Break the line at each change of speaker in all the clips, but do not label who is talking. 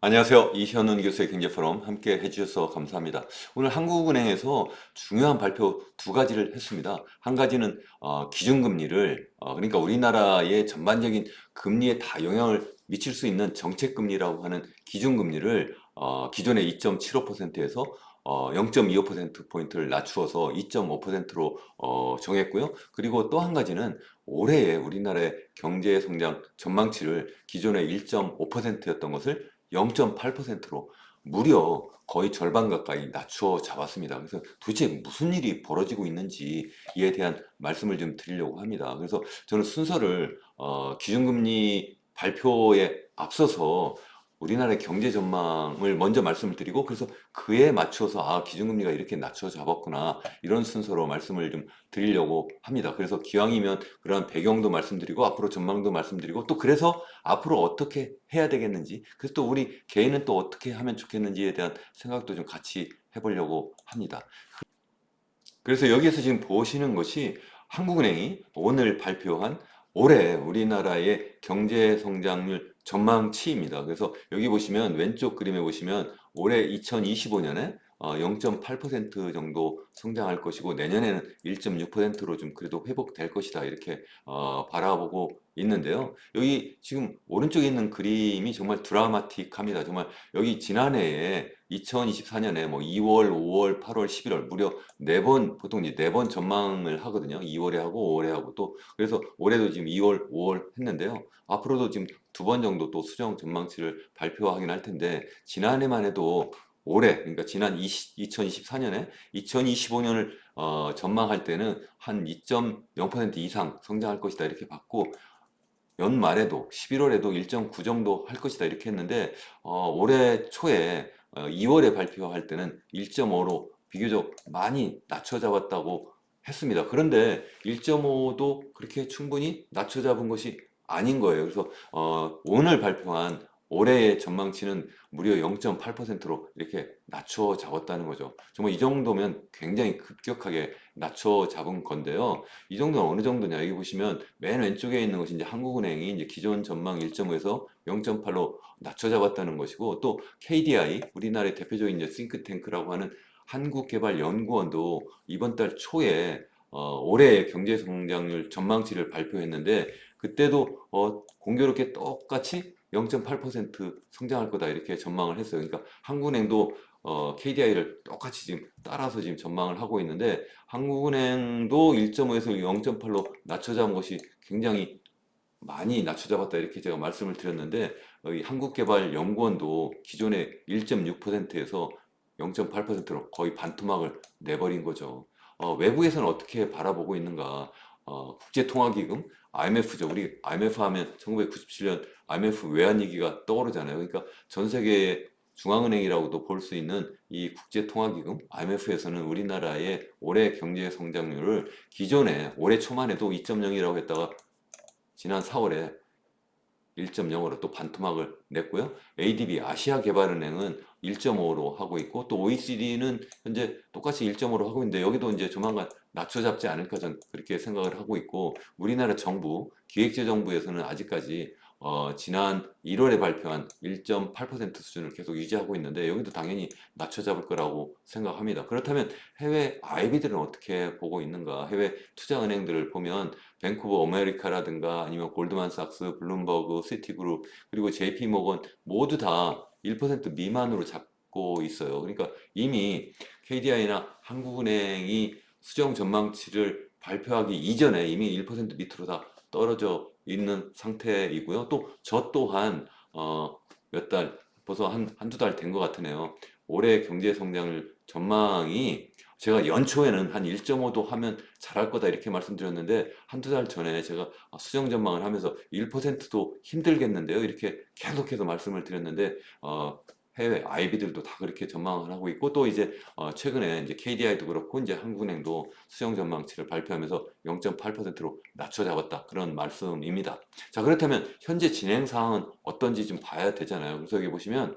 안녕하세요. 이현훈 교수의 경제포럼 함께 해주셔서 감사합니다. 오늘 한국은행에서 중요한 발표 두 가지를 했습니다. 한 가지는 기준금리를 그러니까 우리나라의 전반적인 금리에 다 영향을 미칠 수 있는 정책금리라고 하는 기준금리를 기존의 2.75%에서 0.25%포인트를 낮추어서 2.5%로 정했고요. 그리고 또 한 가지는 올해의 우리나라의 경제 성장 전망치를 기존의 1.5%였던 것을 0.8%로 무려 거의 절반 가까이 낮추어 잡았습니다. 그래서 도대체 무슨 일이 벌어지고 있는지에 대한 말씀을 좀 드리려고 합니다. 그래서 저는 순서를 기준금리 발표에 앞서서 우리나라의 경제 전망을 먼저 말씀을 드리고 그래서 그에 맞춰서 기준금리가 이렇게 낮춰 잡았구나 이런 순서로 말씀을 좀 드리려고 합니다. 그래서 기왕이면 그런 배경도 말씀드리고 앞으로 전망도 말씀드리고 또 그래서 앞으로 어떻게 해야 되겠는지 그래서 또 우리 개인은 또 어떻게 하면 좋겠는지에 대한 생각도 좀 같이 해보려고 합니다. 그래서 여기에서 지금 보시는 것이 한국은행이 오늘 발표한 올해 우리나라의 경제 성장률 전망치입니다. 그래서 여기 보시면 왼쪽 그림에 보시면 올해 2025년에 0.8% 정도 성장할 것이고 내년에는 1.6%로 좀 그래도 회복될 것이다 이렇게 바라보고 있는데요. 여기 지금 오른쪽에 있는 그림이 정말 드라마틱합니다. 정말 여기 지난해에 2024년에 뭐 2월, 5월, 8월, 11월 무려 네 번 보통 이제 네 번 전망을 하거든요. 2월에 하고 5월에 하고 또 그래서 올해도 지금 2월, 5월 했는데요. 앞으로도 지금 두 번 정도 또 수정 전망치를 발표하긴 할 텐데 지난해만 해도 올해 그러니까 지난 2024년에 2025년을 전망할 때는 한 2.0% 이상 성장할 것이다 이렇게 봤고 연말에도 11월에도 1.9 정도 할 것이다 이렇게 했는데 올해 초에 2월에 발표할 때는 1.5로 비교적 많이 낮춰 잡았다고 했습니다. 그런데 1.5도 그렇게 충분히 낮춰 잡은 것이 아닌 거예요. 그래서 오늘 발표한 올해의 전망치는 무려 0.8%로 이렇게 낮춰 잡았다는 거죠. 정말 이 정도면 굉장히 급격하게 낮춰 잡은 건데요. 이 정도는 어느 정도냐? 여기 보시면 맨 왼쪽에 있는 것이 이제 한국은행이 이제 기존 전망 1.5에서 0.8로 낮춰 잡았다는 것이고 또 KDI 우리나라의 대표적인 이제 싱크탱크라고 하는 한국개발연구원도 이번 달 초에 올해 경제 성장률 전망치를 발표했는데 그때도 공교롭게 똑같이 0.8% 성장할 거다 이렇게 전망을 했어요. 그러니까 한국은행도 KDI를 똑같이 지금 따라서 지금 전망을 하고 있는데 한국은행도 1.5에서 0.8로 낮춰 잡은 것이 굉장히 많이 낮춰 잡았다 이렇게 제가 말씀을 드렸는데 이 한국개발연구원도 기존의 1.6%에서 0.8%로 거의 반토막을 내버린 거죠. 외국에서는 어떻게 바라보고 있는가? 국제통화기금, IMF죠. 우리 IMF 하면 1997년 IMF 외환위기가 떠오르잖아요. 그러니까 전 세계의 중앙은행이라고도 볼 수 있는 이 국제통화기금 IMF에서는 우리나라의 올해 경제 성장률을 기존에 올해 초만 해도 2.0이라고 했다가 지난 4월에 1.0으로 또 반토막을 냈고요. ADB 아시아개발은행은 1.5로 하고 있고 또 OECD는 현재 똑같이 1.5로 하고 있는데 여기도 이제 조만간 낮춰잡지 않을까 전 그렇게 생각을 하고 있고 우리나라 정부 기획재정부에서는 아직까지 지난 1월에 발표한 1.8% 수준을 계속 유지하고 있는데 여기도 당연히 낮춰잡을 거라고 생각합니다. 그렇다면 해외 IB들은 어떻게 보고 있는가? 해외 투자은행들을 보면 뱅크 오브 아메리카라든가 아니면 골드만삭스, 블룸버그, 시티그룹 그리고 JP모건 모두 다 1% 미만으로 잡고 있어요. 그러니까 이미 KDI나 한국은행이 수정 전망치를 발표하기 이전에 이미 1% 밑으로 다 떨어져 있는 상태이고요. 또 저 또한 몇 달, 벌써 한두 달 된 것 같으네요. 올해 경제 성장률 전망이 제가 연초에는 한 1.5도 하면 잘할 거다 이렇게 말씀드렸는데 한두 달 전에 제가 수정 전망을 하면서 1%도 힘들겠는데요. 이렇게 계속해서 말씀을 드렸는데 해외 IB들도 다 그렇게 전망을 하고 있고 또 이제 최근에 이제 KDI도 그렇고 이제 한국은행도 수정 전망치를 발표하면서 0.8%로 낮춰 잡았다 그런 말씀입니다. 자 그렇다면 현재 진행 상황은 어떤지 좀 봐야 되잖아요. 그래서 여기 보시면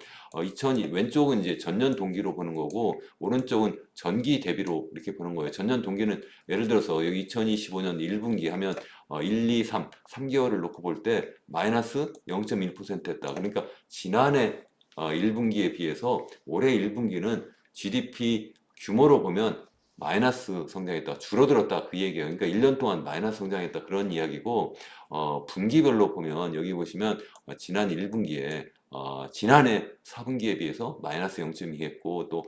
왼쪽은 이제 전년 동기로 보는 거고 오른쪽은 전기 대비로 이렇게 보는 거예요. 전년 동기는 예를 들어서 여기 2025년 1분기 하면 1, 2, 3, 3개월을 놓고 볼 때 마이너스 0.1% 했다. 그러니까 지난해 1분기에 비해서 올해 1분기는 GDP 규모로 보면 마이너스 성장했다, 줄어들었다 그 얘기예요. 그러니까 1년 동안 마이너스 성장했다 그런 이야기고 분기별로 보면 여기 보시면 지난 1분기에 지난해 4분기에 비해서 마이너스 0.2 했고 또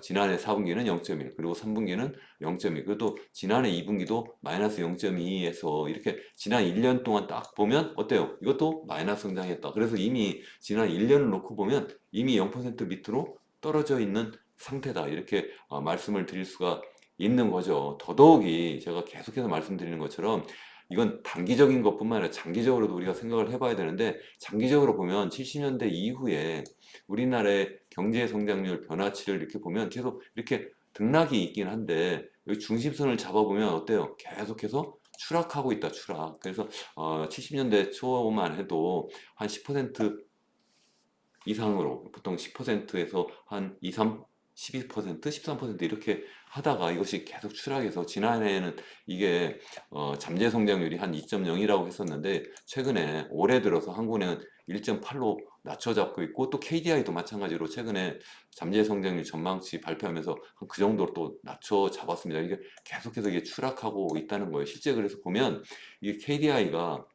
지난해 4분기는 0.1 그리고 3분기는 0.2 그리고 또 지난해 2분기도 마이너스 0.2에서 이렇게 지난 1년 동안 딱 보면 어때요? 이것도 마이너스 성장했다. 그래서 이미 지난 1년을 놓고 보면 이미 0% 밑으로 떨어져 있는 상태다. 이렇게 말씀을 드릴 수가 있는 거죠. 더더욱이 제가 계속해서 말씀드리는 것처럼 이건 단기적인 것뿐만 아니라 장기적으로도 우리가 생각을 해봐야 되는데 장기적으로 보면 70년대 이후에 우리나라의 경제 성장률 변화치를 이렇게 보면 계속 이렇게 등락이 있긴 한데 여기 중심선을 잡아보면 어때요? 계속해서 추락하고 있다, 추락. 그래서 70년대 초만 해도 한 10% 이상으로 보통 10%에서 한 2, 3, 12%, 13% 이렇게 하다가 이것이 계속 추락해서 지난해에는 이게 잠재 성장률이 한 2.0이라고 했었는데 최근에 올해 들어서 한국은행은 1.8로 낮춰잡고 있고 또 KDI도 마찬가지로 최근에 잠재 성장률 전망치 발표하면서 그 정도로 또 낮춰 잡았습니다. 이게 계속해서 이게 추락하고 있다는 거예요. 실제 그래서 보면 이게 KDI가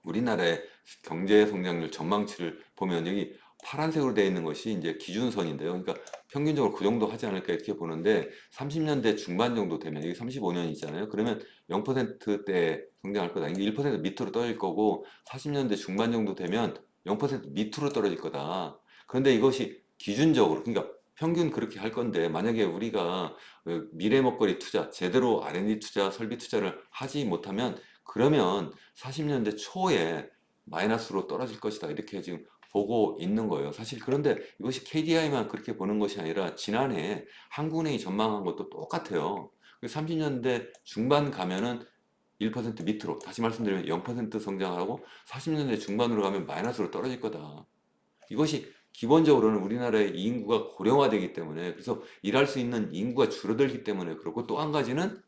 우리나라의 경제 성장률 전망치를 보면 여기 파란색으로 되어 있는 것이 이제 기준선인데요. 그러니까 평균적으로 그 정도 하지 않을까 이렇게 보는데 30년대 중반 정도 되면 여기 35년 있잖아요. 그러면 0%대 성장할 거다. 이게 1% 밑으로 떨어질 거고 40년대 중반 정도 되면 0% 밑으로 떨어질 거다. 그런데 이것이 기준적으로 그러니까 평균 그렇게 할 건데 만약에 우리가 미래 먹거리 투자, 제대로 R&D 투자, 설비 투자를 하지 못하면 그러면 40년대 초에 마이너스로 떨어질 것이다. 이렇게 지금 보고 있는 거예요. 사실 그런데 이것이 KDI만 그렇게 보는 것이 아니라 지난해 한국은행이 전망한 것도 똑같아요. 30년대 중반 가면은 1% 밑으로, 다시 말씀드리면 0% 성장하고 40년대 중반으로 가면 마이너스로 떨어질 거다. 이것이 기본적으로는 우리나라의 인구가 고령화되기 때문에 그래서 일할 수 있는 인구가 줄어들기 때문에 그렇고 또 한 가지는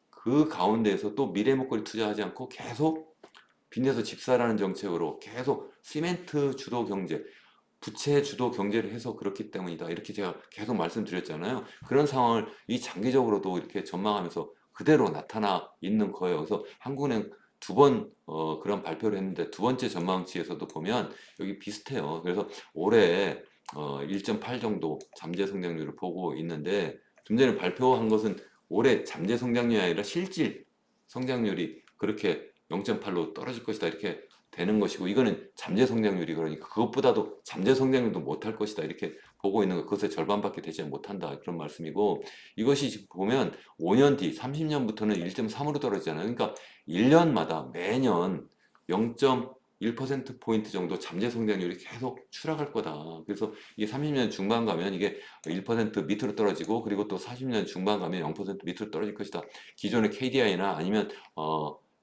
그 가운데에서 또 미래 먹거리 투자하지 않고 계속 빚내서 집사라는 정책으로 계속 시멘트 주도 경제, 부채 주도 경제를 해서 그렇기 때문이다. 이렇게 제가 계속 말씀드렸잖아요. 그런 상황을 이 장기적으로도 이렇게 전망하면서 그대로 나타나 있는 거예요. 그래서 한국은행 두 번 그런 발표를 했는데 두 번째 전망치에서도 보면 여기 비슷해요. 그래서 올해 1.8 정도 잠재 성장률을 보고 있는데 좀 전에 발표한 것은 올해 잠재 성장률이 아니라 실질 성장률이 그렇게 0.8로 떨어질 것이다 이렇게 되는 것이고 이거는 잠재 성장률이 그러니까 그것보다도 잠재 성장률도 못할 것이다 이렇게 보고 있는 거 그것의 절반밖에 되지 못한다 그런 말씀이고 이것이 지금 보면 5년 뒤 30년부터는 1.3으로 떨어지잖아요. 그러니까 1년마다 매년 0.1%포인트 정도 잠재 성장률이 계속 추락할 거다. 그래서 이게 30년 중반 가면 이게 1% 밑으로 떨어지고 그리고 또 40년 중반 가면 0% 밑으로 떨어질 것이다. 기존의 KDI나 아니면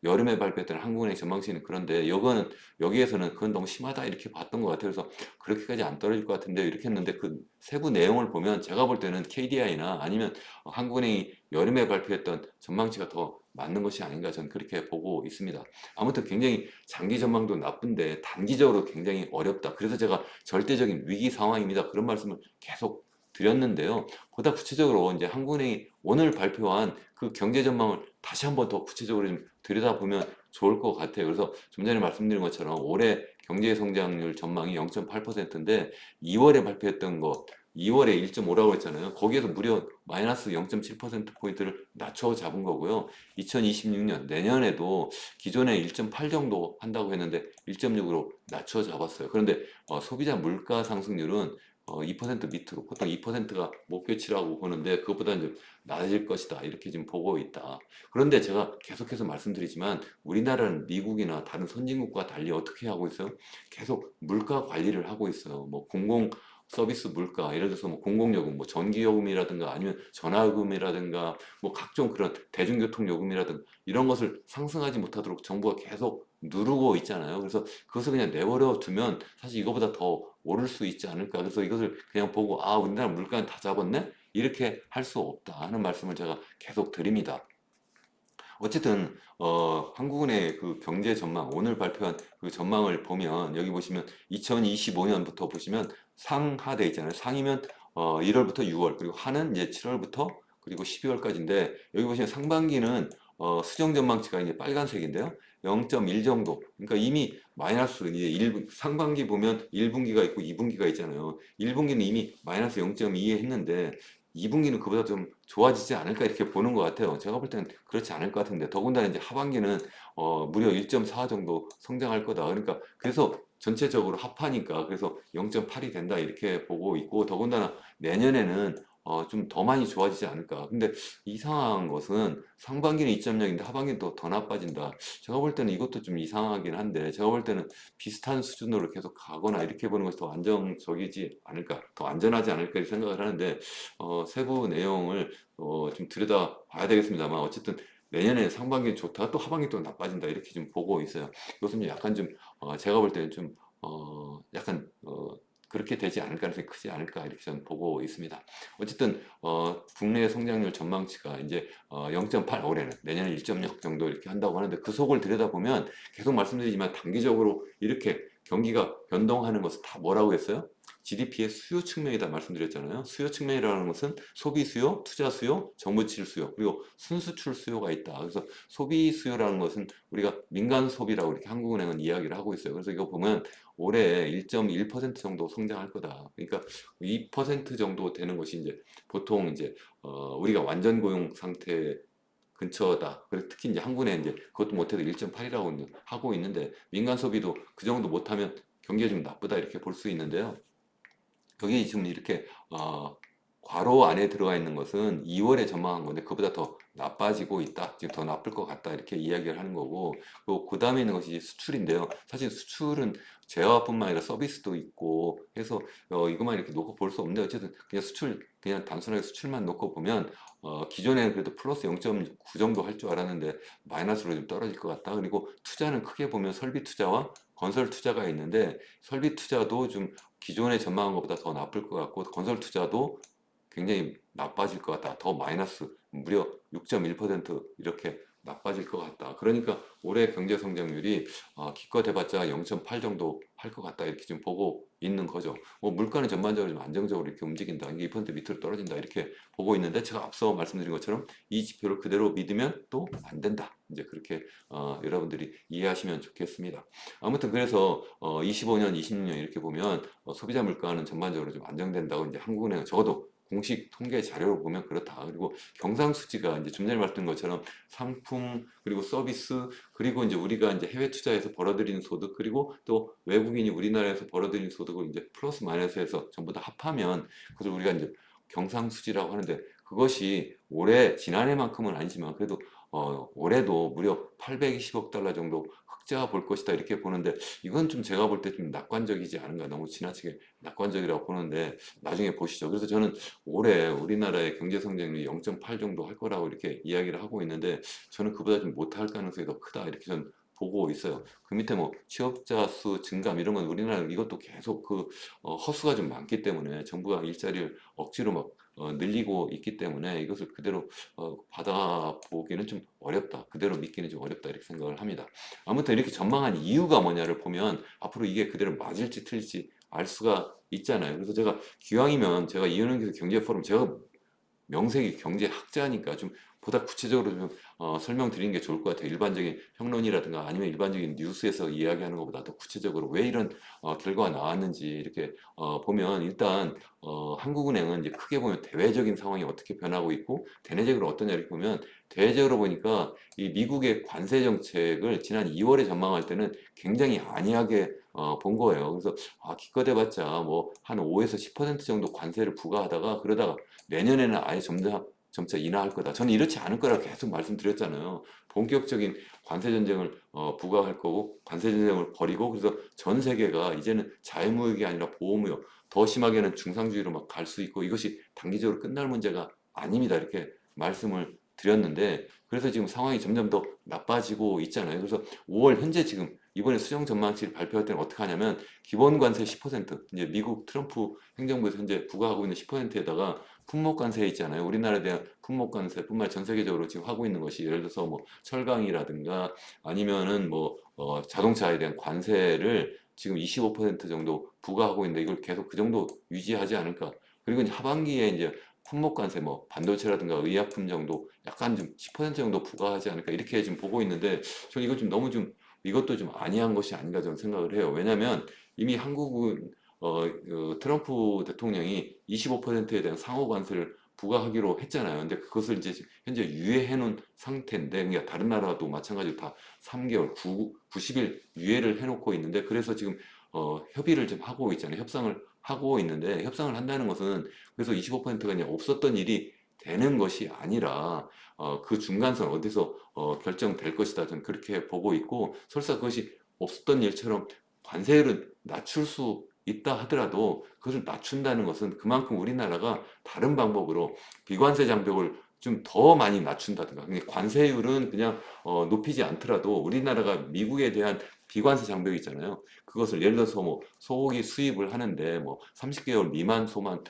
여름에 발표했던 한국은행 전망치는 그런데 이거는 여기에서는 그건 너무 심하다 이렇게 봤던 것 같아요. 그래서 그렇게까지 안 떨어질 것 같은데 이렇게 했는데 그 세부 내용을 보면 제가 볼 때는 KDI나 아니면 한국은행이 여름에 발표했던 전망치가 더 맞는 것이 아닌가 저는 그렇게 보고 있습니다. 아무튼 굉장히 장기 전망도 나쁜데 단기적으로 굉장히 어렵다. 그래서 제가 절대적인 위기 상황입니다. 그런 말씀을 계속 드렸는데요. 보다 구체적으로 이제 한국은행이 오늘 발표한 그 경제 전망을 다시 한번 더 구체적으로 좀 들여다보면 좋을 것 같아요. 그래서 좀 전에 말씀드린 것처럼 올해 경제 성장률 전망이 0.8%인데 2월에 발표했던 거 2월에 1.5라고 했잖아요. 거기에서 무려 마이너스 0.7%포인트를 낮춰 잡은 거고요. 2026년 내년에도 기존에 1.8 정도 한다고 했는데 1.6으로 낮춰 잡았어요. 그런데 소비자 물가 상승률은 2% 밑으로 보통 2%가 목표치라고 보는데 그것보다는 좀 낮을 것이다 이렇게 지금 보고 있다. 그런데 제가 계속해서 말씀드리지만 우리나라는 미국이나 다른 선진국과 달리 어떻게 하고 있어요? 계속 물가 관리를 하고 있어요. 뭐 공공 서비스 물가 예를 들어서 뭐 공공요금 뭐 전기요금이라든가 아니면 전화요금이라든가 뭐 각종 그런 대중교통 요금이라든가 이런 것을 상승하지 못하도록 정부가 계속 누르고 있잖아요. 그래서 그것을 그냥 내버려 두면 사실 이거보다 더 오를 수 있지 않을까. 그래서 이것을 그냥 보고 아 우리나라 물가는 다 잡았네? 이렇게 할 수 없다 하는 말씀을 제가 계속 드립니다. 어쨌든 한국은행의 그 경제 전망 오늘 발표한 그 전망을 보면 여기 보시면 2025년부터 보시면 상하돼 있잖아요. 상이면 1월부터 6월 그리고 하는 이제 7월부터 그리고 12월까지인데 여기 보시면 상반기는 수정 전망치가 이제 빨간색인데요. 0.1 정도. 그러니까 이미 마이너스 이제 상반기 보면 1분기가 있고 2분기가 있잖아요. 1분기는 이미 마이너스 0.2에 했는데 2분기는 그보다 좀 좋아지지 않을까 이렇게 보는 것 같아요. 제가 볼 때는 그렇지 않을 것 같은데 더군다나 이제 하반기는 무려 1.4 정도 성장할 거다. 그러니까 그래서 전체적으로 합하니까 그래서 0.8이 된다 이렇게 보고 있고 더군다나 내년에는 좀 더 많이 좋아지지 않을까. 근데 이상한 것은 상반기는 2.0인데 하반기는 또 더 나빠진다. 제가 볼 때는 이것도 좀 이상하긴 한데 제가 볼 때는 비슷한 수준으로 계속 가거나 이렇게 보는 것이 더 안정적이지 않을까, 더 안전하지 않을까 이렇게 생각을 하는데 세부 내용을 좀 들여다 봐야 되겠습니다만 어쨌든 내년에 상반기 좋다 또 하반기 또 나빠진다 이렇게 좀 보고 있어요. 이것은 약간 좀 제가 볼 때는 좀 약간 그렇게 되지 않을 가능성이 크지 않을까 이렇게 저는 보고 있습니다. 어쨌든 국내 성장률 전망치가 이제 0.8 올해는 내년에 1.0 정도 이렇게 한다고 하는데 그 속을 들여다보면 계속 말씀드리지만 단기적으로 이렇게 경기가 변동하는 것은 다 뭐라고 했어요? GDP의 수요 측면이다 말씀드렸잖아요. 수요 측면이라는 것은 소비 수요, 투자 수요, 정부 지출 수요, 그리고 순수출 수요가 있다. 그래서 소비 수요라는 것은 우리가 민간 소비라고 이렇게 한국은행은 이야기를 하고 있어요. 그래서 이거 보면 올해 1.1% 정도 성장할 거다. 그러니까 2% 정도 되는 것이 이제 보통 이제 우리가 완전 고용 상태 근처다. 그래서 특히 이제 한국에 이제 그것도 못해도 1.8이라고 하고 있는데 민간 소비도 그 정도 못하면 경기가 좀 나쁘다 이렇게 볼 수 있는데요. 여기 지금 이렇게 괄호 안에 들어가 있는 것은 2월에 전망한 건데 그보다 더 나빠지고 있다. 지금 더 나쁠 것 같다. 이렇게 이야기를 하는 거고 그리고 그 다음에 있는 것이 수출인데요. 사실 수출은 재화뿐만 아니라 서비스도 있고 해서 이것만 이렇게 놓고 볼 수 없는데 어쨌든 그냥 수출 그냥 단순하게 수출만 놓고 보면 기존에는 그래도 플러스 0.9 정도 할 줄 알았는데 마이너스로 좀 떨어질 것 같다. 그리고 투자는 크게 보면 설비 투자와 건설 투자가 있는데 설비 투자도 좀 기존에 전망한 것보다 더 나쁠 것 같고 건설 투자도 굉장히 나빠질 것 같다. 더 마이너스 무려 6.1% 이렇게 나빠질 것 같다. 그러니까 올해 경제 성장률이 기껏해봤자 0.8 정도 할 것 같다. 이렇게 좀 보고 있는 거죠. 뭐 물가는 전반적으로 좀 안정적으로 이렇게 움직인다. 이게 2% 밑으로 떨어진다. 이렇게 보고 있는데 제가 앞서 말씀드린 것처럼 이 지표를 그대로 믿으면 또 안 된다. 이제 그렇게 여러분들이 이해하시면 좋겠습니다. 아무튼 그래서 25년, 26년 이렇게 보면 소비자 물가는 전반적으로 좀 안정된다고 이제 한국은행은 적어도 공식 통계 자료를 보면 그렇다. 그리고 경상수지가 이제 좀 전에 말했던 것처럼 상품 그리고 서비스 그리고 이제 우리가 이제 해외 투자에서 벌어들이는 소득 그리고 또 외국인이 우리나라에서 벌어들이는 소득을 이제 플러스 마이너스해서 전부 다 합하면 그것을 우리가 이제 경상수지라고 하는데 그것이 올해 지난해만큼은 아니지만 그래도 올해도 무려 820억 달러 정도 흑자 볼 것이다 이렇게 보는데 이건 좀 제가 볼 때 좀 낙관적이지 않은가 너무 지나치게 낙관적이라고 보는데 나중에 보시죠. 그래서 저는 올해 우리나라의 경제 성장률이 0.8 정도 할 거라고 이렇게 이야기를 하고 있는데 저는 그보다 좀 못할 가능성이 더 크다 이렇게 저는 보고 있어요. 그 밑에 뭐 취업자 수 증감 이런 건 우리나라 이것도 계속 그 허수가 좀 많기 때문에 정부가 일자리를 억지로 막 늘리고 있기 때문에 이것을 그대로 받아보기는 좀 어렵다. 그대로 믿기는 좀 어렵다 이렇게 생각을 합니다. 아무튼 이렇게 전망한 이유가 뭐냐를 보면 앞으로 이게 그대로 맞을지 틀릴지 알 수가 있잖아요. 그래서 제가 기왕이면 제가 이현영 교수 경제 포럼 제가 명색이 경제학자니까 좀 보다 구체적으로 좀 설명드리는 게 좋을 것 같아요. 일반적인 평론이라든가 아니면 일반적인 뉴스에서 이야기하는 것보다 더 구체적으로 왜 이런 결과가 나왔는지 이렇게 보면 일단 한국은행은 이제 크게 보면 대외적인 상황이 어떻게 변하고 있고 대내적으로 어떠냐 이렇게 보면 대외적으로 보니까 이 미국의 관세 정책을 지난 2월에 전망할 때는 굉장히 안이하게 본 거예요. 그래서 기껏해봤자 뭐 한 5에서 10% 정도 관세를 부과하다가 그러다가 내년에는 아예 점차 인하할 거다. 저는 이렇지 않을 거라고 계속 말씀드렸잖아요. 본격적인 관세 전쟁을 부과할 거고 관세 전쟁을 벌이고 그래서 전 세계가 이제는 자유무역이 아니라 보호무역 더 심하게는 중상주의로 막 갈 수 있고 이것이 단기적으로 끝날 문제가 아닙니다. 이렇게 말씀을 드렸는데 그래서 지금 상황이 점점 더 나빠지고 있잖아요. 그래서 5월 현재 지금 이번에 수정 전망치를 발표할 때는 어떻게 하냐면 기본 관세 10% 이제 미국 트럼프 행정부에서 현재 부과하고 있는 10%에다가 품목 관세 있잖아요. 우리나라에 대한 품목 관세뿐만 아니라 전 세계적으로 지금 하고 있는 것이 예를 들어서 뭐 철강이라든가 아니면은 뭐 자동차에 대한 관세를 지금 25% 정도 부과하고 있는데 이걸 계속 그 정도 유지하지 않을까. 그리고 이제 하반기에 이제 품목 관세 뭐 반도체라든가 의약품 정도 약간 좀 10% 정도 부과하지 않을까 이렇게 지금 보고 있는데 저는 이거 좀 너무 좀 이것도 좀 안이한 것이 아닌가 저는 생각을 해요. 왜냐하면 이미 한국은 트럼프 대통령이 25%에 대한 상호 관세를 부과하기로 했잖아요. 근데 그것을 이제 현재 유예해 놓은 상태인데, 그러니까 다른 나라도 마찬가지로 다 3개월, 90일 유예를 해놓고 있는데, 그래서 지금 협의를 좀 하고 있잖아요. 협상을 하고 있는데, 협상을 한다는 것은 그래서 25%가 그냥 없었던 일이 되는 것이 아니라 그 중간선 어디서 결정될 것이다. 저는 그렇게 보고 있고, 설사 그것이 없었던 일처럼 관세율은 낮출 수 있다 하더라도 그것을 낮춘다는 것은 그만큼 우리나라가 다른 방법으로 비관세 장벽을 좀 더 많이 낮춘다든가 그냥 관세율은 그냥 높이지 않더라도 우리나라가 미국에 대한 비관세 장벽이 있잖아요. 그것을 예를 들어서 뭐 소고기 수입을 하는데 뭐 30개월 미만 소만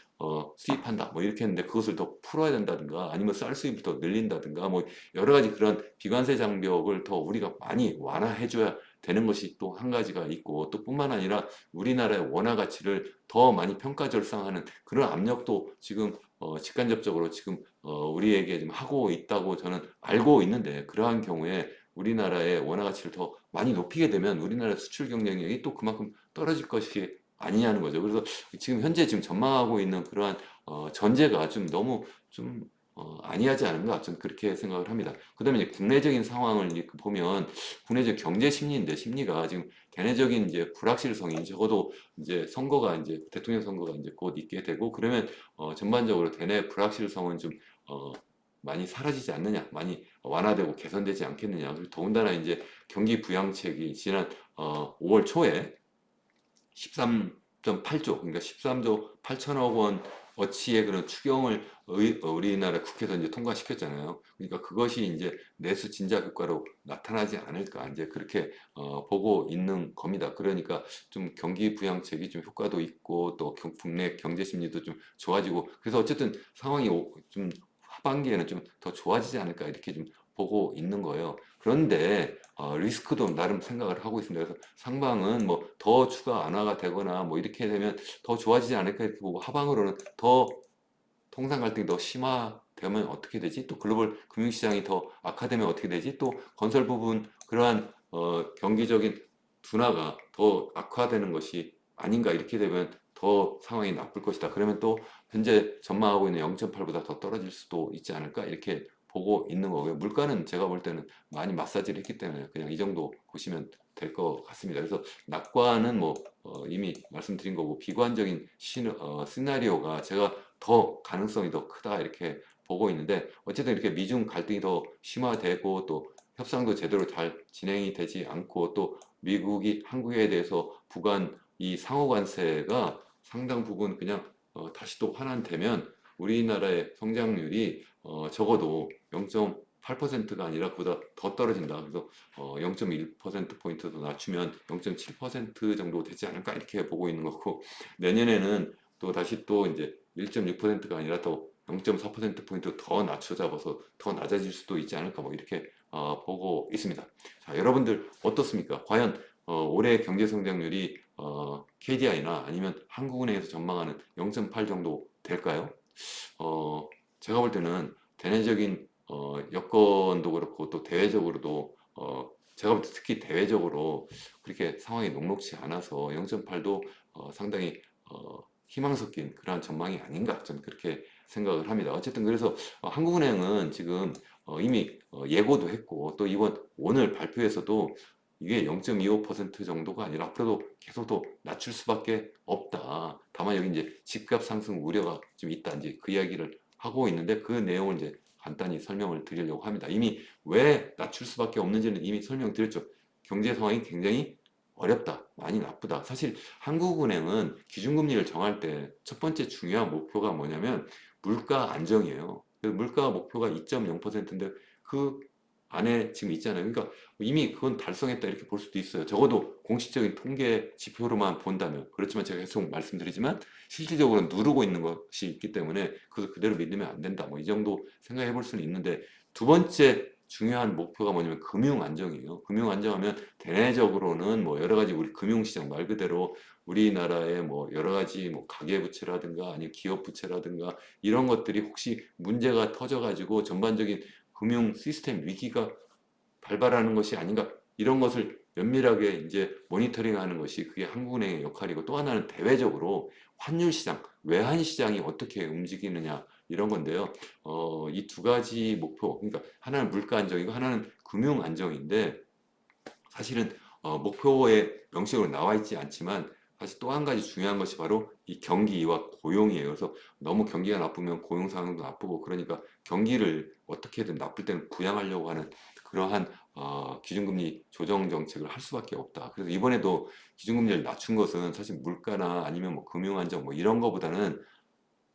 수입한다 뭐 이렇게 했는데 그것을 더 풀어야 된다든가 아니면 쌀 수입을 더 늘린다든가 뭐 여러 가지 그런 비관세 장벽을 더 우리가 많이 완화해줘야 되는 것이 또 한 가지가 있고 또 뿐만 아니라 우리나라의 원화 가치를 더 많이 평가절상하는 그런 압력도 지금 직간접적으로 지금 우리에게 좀 하고 있다고 저는 알고 있는데 그러한 경우에 우리나라의 원화 가치를 더 많이 높이게 되면 우리나라 수출 경쟁력이 또 그만큼 떨어질 것이 아니냐는 거죠. 그래서 지금 현재 지금 전망하고 있는 그러한 전제가 좀 너무 좀 아니하지 않은가 저는 그렇게 생각을 합니다. 그다음에 이제 국내적인 상황을 이렇게 보면 국내적 경제 심리인데 심리가 지금 개내적인 이제 불확실성이 적어도 이제 선거가 이제 대통령 선거가 이제 곧 있게 되고 그러면 전반적으로 대내 불확실성은 좀 많이 사라지지 않느냐, 많이 완화되고 개선되지 않겠느냐. 그리고 더군다나 이제 경기 부양책이 지난 5월 초에 13.8조, 그러니까 13조 8천억 원 어치의 그런 추경을 우리나라 국회에서 이제 통과시켰잖아요. 그러니까 그것이 이제 내수 진작 효과로 나타나지 않을까 이제 그렇게 보고 있는 겁니다. 그러니까 좀 경기 부양책이 좀 효과도 있고 또 국내 경제 심리도 좀 좋아지고 그래서 어쨌든 상황이 좀 하반기에는 좀 더 좋아지지 않을까 이렇게 좀 보고 있는 거예요. 그런데 리스크도 나름 생각을 하고 있습니다. 그래서 상방은 뭐 더 추가 완화가 되거나 뭐 이렇게 되면 더 좋아지지 않을까 이렇게 보고 하방으로는 더 통상 갈등이 더 심화되면 어떻게 되지? 또 글로벌 금융시장이 더 악화되면 어떻게 되지? 또 건설 부분 그러한 경기적인 둔화가 더 악화되는 것이 아닌가 이렇게 되면 더 상황이 나쁠 것이다. 그러면 또 현재 전망하고 있는 0.8보다 더 떨어질 수도 있지 않을까 이렇게 보고 있는 거고요. 물가는 제가 볼 때는 많이 마사지를 했기 때문에 그냥 이 정도 보시면 될 것 같습니다. 그래서 낙관은 뭐 이미 말씀드린 거고 비관적인 시나리오가 제가 더 가능성이 더 크다 이렇게 보고 있는데 어쨌든 이렇게 미중 갈등이 더 심화되고 또 협상도 제대로 잘 진행이 되지 않고 또 미국이 한국에 대해서 부과한 이 상호 관세가 상당 부분 그냥 다시 또 환원되면 우리나라의 성장률이 적어도 0.8%가 아니라 그보다 더 떨어진다. 그래서 0.1%포인트 더 낮추면 0.7% 정도 되지 않을까 이렇게 보고 있는 거고 내년에는 또 다시 또 이제 1.6%가 아니라 또 0.4%포인트 더 낮춰 잡아서 더 낮아질 수도 있지 않을까 뭐 이렇게 보고 있습니다. 자, 여러분들 어떻습니까? 과연 올해 경제 성장률이 KDI나 아니면 한국은행에서 전망하는 0.8 정도 될까요? 제가 볼 때는 대내적인 여건도 그렇고 또 대외적으로도 제가 볼 때 특히 대외적으로 그렇게 상황이 녹록지 않아서 0.8도 상당히 희망 섞인 그러한 전망이 아닌가 저는 그렇게 생각을 합니다. 어쨌든 그래서 한국은행은 지금 이미 예고도 했고 또 이번 오늘 발표에서도 이게 0.25% 정도가 아니라 앞으로도 계속 더 낮출 수밖에 없다. 다만 여기 이제 집값 상승 우려가 좀 있다. 이제 그 이야기를 하고 있는데 그 내용을 이제 간단히 설명을 드리려고 합니다. 이미 왜 낮출 수밖에 없는지는 이미 설명드렸죠. 경제 상황이 굉장히 어렵다. 많이 나쁘다. 사실 한국은행은 기준금리를 정할 때 첫 번째 중요한 목표가 뭐냐면 물가 안정이에요. 물가 목표가 2.0%인데 그 안에 지금 있잖아요. 그러니까 이미 그건 달성했다 이렇게 볼 수도 있어요. 적어도 공식적인 통계 지표로만 본다면. 그렇지만 제가 계속 말씀드리지만 실질적으로 누르고 있는 것이 있기 때문에 그것을 그대로 믿으면 안 된다. 뭐 이 정도 생각해 볼 수는 있는데 두 번째 중요한 목표가 뭐냐면 금융 안정이에요. 금융 안정하면 대내적으로는 뭐 여러 가지 우리 금융시장 말 그대로 우리나라의 뭐 여러 가지 뭐 가계부채라든가 아니면 기업부채라든가 이런 것들이 혹시 문제가 터져가지고 전반적인 금융 시스템 위기가 발발하는 것이 아닌가 이런 것을 면밀하게 이제 모니터링하는 것이 그게 한국은행의 역할이고 또 하나는 대외적으로 환율 시장, 외환 시장이 어떻게 움직이느냐 이런 건데요. 이 두 가지 목표, 그러니까 하나는 물가 안정이고 하나는 금융 안정인데 사실은 목표에 명시적으로 나와 있지 않지만 사실 또 한 가지 중요한 것이 바로 이 경기와 고용이에요. 그래서 너무 경기가 나쁘면 고용 상황도 나쁘고 그러니까 경기를 어떻게든 나쁠 때는 부양하려고 하는 그러한 기준금리 조정 정책을 할 수밖에 없다. 그래서 이번에도 기준금리를 낮춘 것은 사실 물가나 아니면 뭐 금융 안정 뭐 이런 거보다는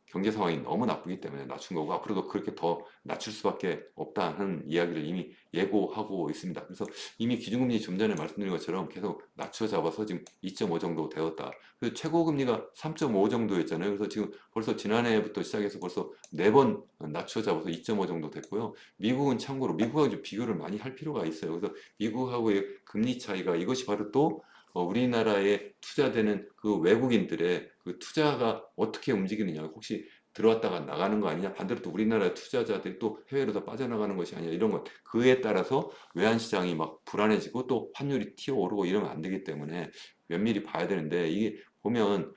경제 상황이 너무 나쁘기 때문에 낮춘 거고 앞으로도 그렇게 더 낮출 수밖에 없다는 이야기를 이미 예고하고 있습니다. 그래서 이미 기준금리 좀 전에 말씀드린 것처럼 계속 낮춰 잡아서 지금 2.5 정도 되었다. 그래서 최고금리가 3.5 정도였잖아요. 그래서 지금 벌써 지난해부터 시작해서 벌써 4번 낮춰 잡아서 2.5 정도 됐고요. 미국은 참고로 미국하고 좀 비교를 많이 할 필요가 있어요. 그래서 미국하고의 금리 차이가 이것이 바로 또 우리나라에 투자되는 그 외국인들의 그 투자가 어떻게 움직이느냐, 혹시 들어왔다가 나가는 거 아니냐, 반대로 또 우리나라 투자자들이 또 해외로 더 빠져나가는 것이 아니냐, 이런 것, 그에 따라서 외환시장이 막 불안해지고 또 환율이 튀어오르고 이러면 안 되기 때문에 면밀히 봐야 되는데 이게 보면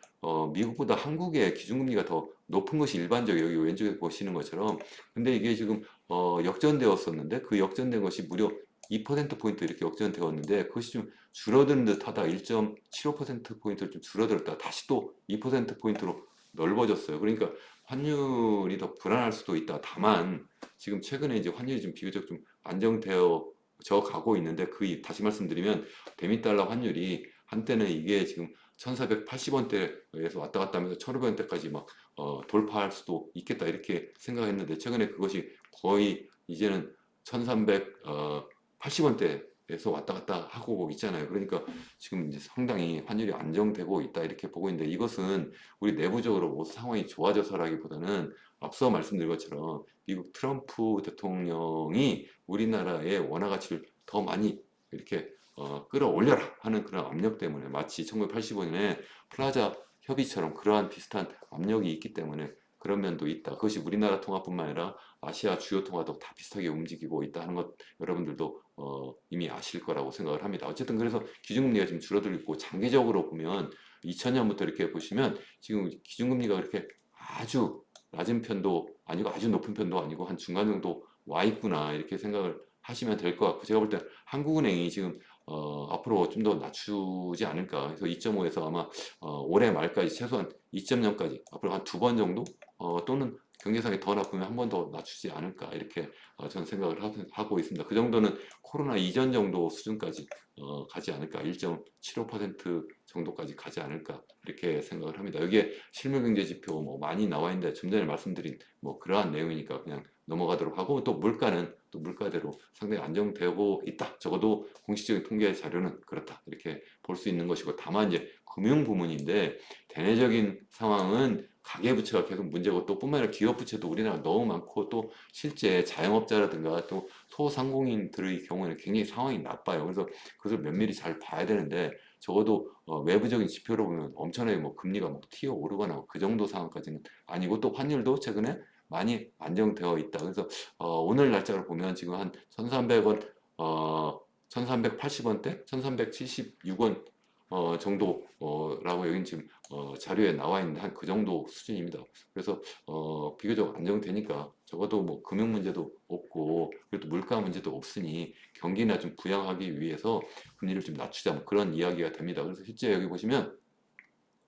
미국보다 한국의 기준금리가 더 높은 것이 일반적이에요. 여기 왼쪽에 보시는 것처럼. 근데 이게 지금 역전되었었는데 그 역전된 것이 무려 2%포인트 이렇게 역전되었는데 그것이 좀 줄어드는 듯 하다 1.75%포인트를 좀 줄어들었다 다시 또 2%포인트로 넓어졌어요. 그러니까 환율이 더 불안할 수도 있다. 다만 지금 최근에 이제 환율이 좀 비교적 좀 안정되어 져 가고 있는데 그 다시 말씀드리면 대미달러 환율이 한때는 이게 지금 1480원대에서 왔다 갔다 하면서 1500원대까지 막 돌파할 수도 있겠다 이렇게 생각했는데 최근에 그것이 거의 이제는 1380원대에서 왔다 갔다 하고 있잖아요. 그러니까 지금 이제 상당히 환율이 안정되고 있다 이렇게 보고 있는데 이것은 우리 내부적으로 뭐 상황이 좋아져서라기보다는 앞서 말씀드린 것처럼 미국 트럼프 대통령이 우리나라의 원화 가치를 더 많이 이렇게 끌어올려라 하는 그런 압력 때문에 마치 1985년에 플라자 협의처럼 그러한 비슷한 압력이 있기 때문에 그런 면도 있다. 그것이 우리나라 통화뿐만 아니라 아시아 주요 통화도 다 비슷하게 움직이고 있다는 것 여러분들도 이미 아실 거라고 생각을 합니다. 어쨌든 그래서 기준금리가 지금 줄어들고 있고 장기적으로 보면 2000년부터 이렇게 보시면 지금 기준금리가 그렇게 아주 낮은 편도 아니고 아주 높은 편도 아니고 한 중간 정도 와 있구나 이렇게 생각을 하시면 될 것 같고 제가 볼 때 한국은행이 지금 앞으로 좀 더 낮추지 않을까. 그래서 2.5에서 아마 올해 말까지 최소한 2.0까지 앞으로 한 두 번 정도 또는 경제상이 더 나쁘면 한 번 더 낮추지 않을까 이렇게 저는 생각을 하고 있습니다. 그 정도는 코로나 이전 정도 수준까지 가지 않을까 1.75% 정도까지 가지 않을까 이렇게 생각을 합니다. 여기에 실물경제 지표 뭐 많이 나와 있는데 좀 전에 말씀드린 뭐 그러한 내용이니까 그냥 넘어가도록 하고 또 물가는 또 물가대로 상당히 안정되고 있다. 적어도 공식적인 통계 자료는 그렇다. 이렇게 볼 수 있는 것이고 다만 이제 금융 부문인데 대내적인 상황은 가계부채가 계속 문제고 또 뿐만 아니라 기업부채도 우리나라 너무 많고 또 실제 자영업자라든가 또 소상공인들의 경우에는 굉장히 상황이 나빠요. 그래서 그것을 면밀히 잘 봐야 되는데 적어도 외부적인 지표로 보면 엄청나게 뭐 금리가 막 튀어 오르거나 그 정도 상황까지는 아니고 또 환율도 최근에 많이 안정되어 있다. 그래서 오늘 날짜로 보면 지금 한 1,300원, 1,380원대, 1,376원 정도라고 여기 지금 자료에 나와 있는 한 그 정도 수준입니다. 그래서 비교적 안정되니까 적어도 뭐 금융 문제도 없고 그래도 물가 문제도 없으니 경기나 좀 부양하기 위해서 금리를 좀 낮추자 뭐 그런 이야기가 됩니다. 그래서 실제 여기 보시면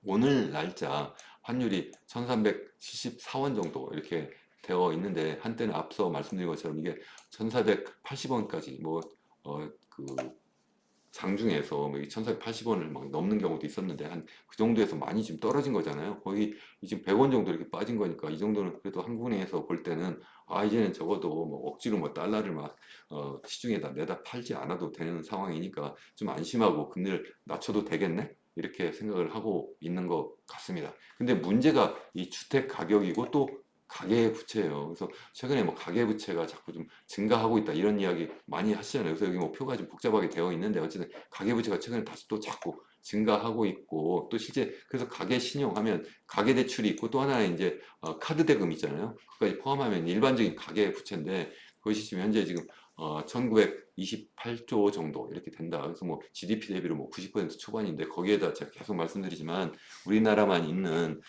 오늘 날짜 환율이 1374원 정도 이렇게 되어 있는데 한때는 앞서 말씀드린 것처럼 이게 1480원까지 뭐 그 장중에서 뭐 1,480원을 막 넘는 경우도 있었는데 한 그 정도에서 많이 지금 떨어진 거잖아요. 거의 지금 100원 정도 이렇게 빠진 거니까 이 정도는 그래도 한국은행에서 볼 때는 이제는 적어도 뭐 억지로 뭐 달러를 막 시중에다 내다 팔지 않아도 되는 상황이니까 좀 안심하고 금리를 낮춰도 되겠네? 이렇게 생각을 하고 있는 것 같습니다. 근데 문제가 이 주택 가격이고 또 가계 부채예요. 그래서 최근에 뭐 가계 부채가 자꾸 좀 증가하고 있다 이런 이야기 많이 하시잖아요. 그래서 여기 뭐 표가 좀 복잡하게 되어 있는데 어쨌든 가계 부채가 최근에 다시 또 자꾸 증가하고 있고 또 실제 그래서 가계 신용하면 가계 대출이 있고 또 하나는 이제 카드 대금 있잖아요. 그까지 포함하면 일반적인 가계 부채인데 그것이 지금 현재 지금 1928조 정도 이렇게 된다. 그래서 뭐 GDP 대비로 뭐 90% 초반인데 거기에다 제가 계속 말씀드리지만 우리나라만 있는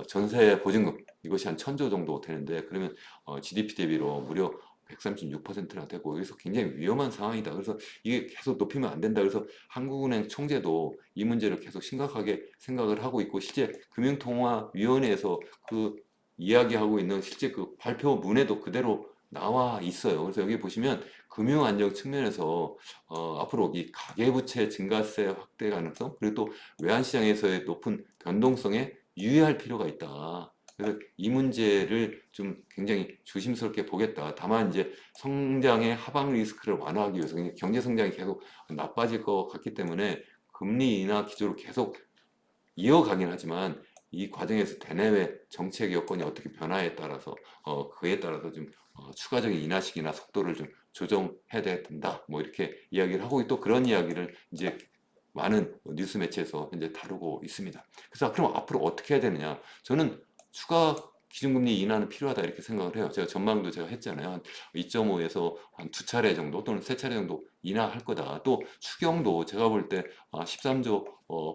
전세 보증금 이것이 한 1,000조 정도 되는데 그러면 GDP 대비로 무려 136%나 되고 여기서 굉장히 위험한 상황이다. 그래서 이게 계속 높이면 안 된다. 그래서 한국은행 총재도 이 문제를 계속 심각하게 생각을 하고 있고 실제 금융통화위원회에서 그 이야기하고 있는 실제 그 발표문에도 그대로 나와 있어요. 그래서 여기 보시면 금융 안정 측면에서 앞으로 이 가계부채 증가세 확대 가능성 그리고 또 외환시장에서의 높은 변동성에 유의할 필요가 있다. 그래서 이 문제를 좀 굉장히 조심스럽게 보겠다. 다만 이제 성장의 하방 리스크를 완화하기 위해서 경제 성장이 계속 나빠질 것 같기 때문에 금리 인하 기조를 계속 이어가긴 하지만 이 과정에서 대내외 정책 여건이 어떻게 변화에 따라서 그에 따라서 좀 추가적인 인하식이나 속도를 좀 조정해야 된다. 뭐 이렇게 이야기를 하고 또 그런 이야기를 이제 많은 뉴스 매체에서 현재 다루고 있습니다. 그래서 그럼 앞으로 어떻게 해야 되느냐? 저는 추가 기준금리 인하는 필요하다 이렇게 생각을 해요. 제가 전망도 제가 했잖아요. 한 2.5에서 한 두 차례 정도 또는 세 차례 정도 인하할 거다. 또 추경도 제가 볼 때 13조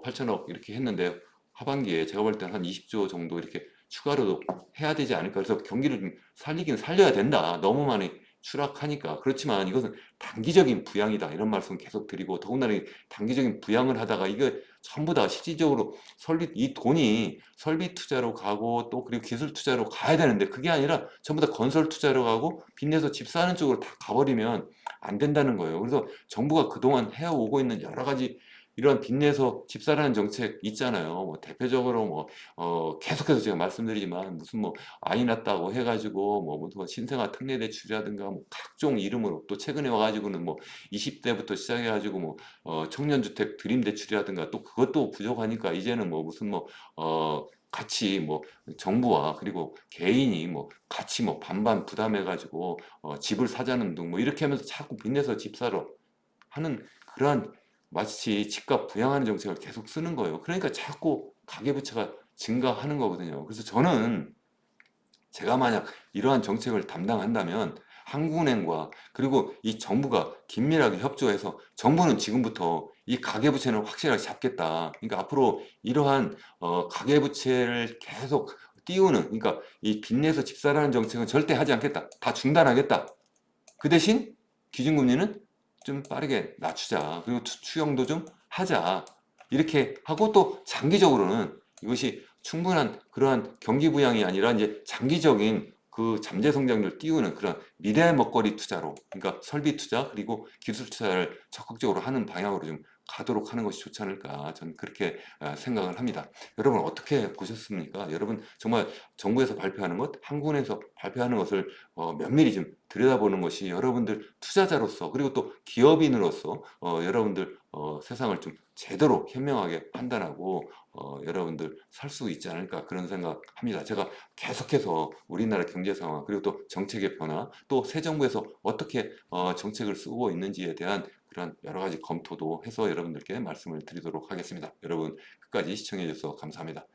8천억 이렇게 했는데 하반기에 제가 볼 때 한 20조 정도 이렇게 추가로 해야 되지 않을까. 그래서 경기를 좀 살리긴 살려야 된다. 너무 많이 추락하니까. 그렇지만 이것은 단기적인 부양이다. 이런 말씀 계속 드리고 더군다나 이 단기적인 부양을 하다가 이게 전부 다 실질적으로 이 돈이 설비 투자로 가고 또 그리고 기술 투자로 가야 되는데 그게 아니라 전부 다 건설 투자로 가고 빚내서 집 사는 쪽으로 다 가버리면 안 된다는 거예요. 그래서 정부가 그동안 해오고 있는 여러 가지 이런 빚내서 집 사라는 정책 있잖아요. 뭐 대표적으로 뭐 계속해서 제가 말씀드리지만 무슨 뭐 아이 낳았다고 해가지고 뭐 무슨 신생아 특례 대출이라든가 뭐 각종 이름으로 또 최근에 와가지고는 뭐 20대부터 시작해가지고 뭐 청년주택 드림 대출이라든가 또 그것도 부족하니까 이제는 뭐 무슨 뭐 같이 뭐 정부와 그리고 개인이 뭐 같이 뭐 반반 부담해가지고 집을 사자는 등 뭐 이렇게 하면서 자꾸 빚내서 집 사러 하는 그러한 마치 집값 부양하는 정책을 계속 쓰는 거예요. 그러니까 자꾸 가계부채가 증가하는 거거든요. 그래서 저는 제가 만약 이러한 정책을 담당한다면 한국은행과 그리고 이 정부가 긴밀하게 협조해서 정부는 지금부터 이 가계부채는 확실하게 잡겠다. 그러니까 앞으로 이러한 가계부채를 계속 띄우는 그러니까 이 빚내서 집사라는 정책은 절대 하지 않겠다. 다 중단하겠다. 그 대신 기준금리는 좀 빠르게 낮추자. 그리고 추경도 좀 하자. 이렇게 하고 또 장기적으로는 이것이 충분한 그러한 경기 부양이 아니라 이제 장기적인 그 잠재 성장률 띄우는 그런 미래 먹거리 투자로 그러니까 설비 투자 그리고 기술 투자를 적극적으로 하는 방향으로 좀 가도록 하는 것이 좋지 않을까 저는 그렇게 생각을 합니다. 여러분 어떻게 보셨습니까? 여러분 정말 정부에서 발표하는 것, 한국은행에서 발표하는 것을 면밀히 좀 들여다보는 것이 여러분들 투자자로서 그리고 또 기업인으로서 여러분들 세상을 좀 제대로 현명하게 판단하고 여러분들 살 수 있지 않을까 그런 생각합니다. 제가 계속해서 우리나라 경제 상황 그리고 또 정책의 변화 또 새 정부에서 어떻게 정책을 쓰고 있는지에 대한 그런 여러 가지 검토도 해서 여러분들께 말씀을 드리도록 하겠습니다. 여러분 끝까지 시청해 주셔서 감사합니다.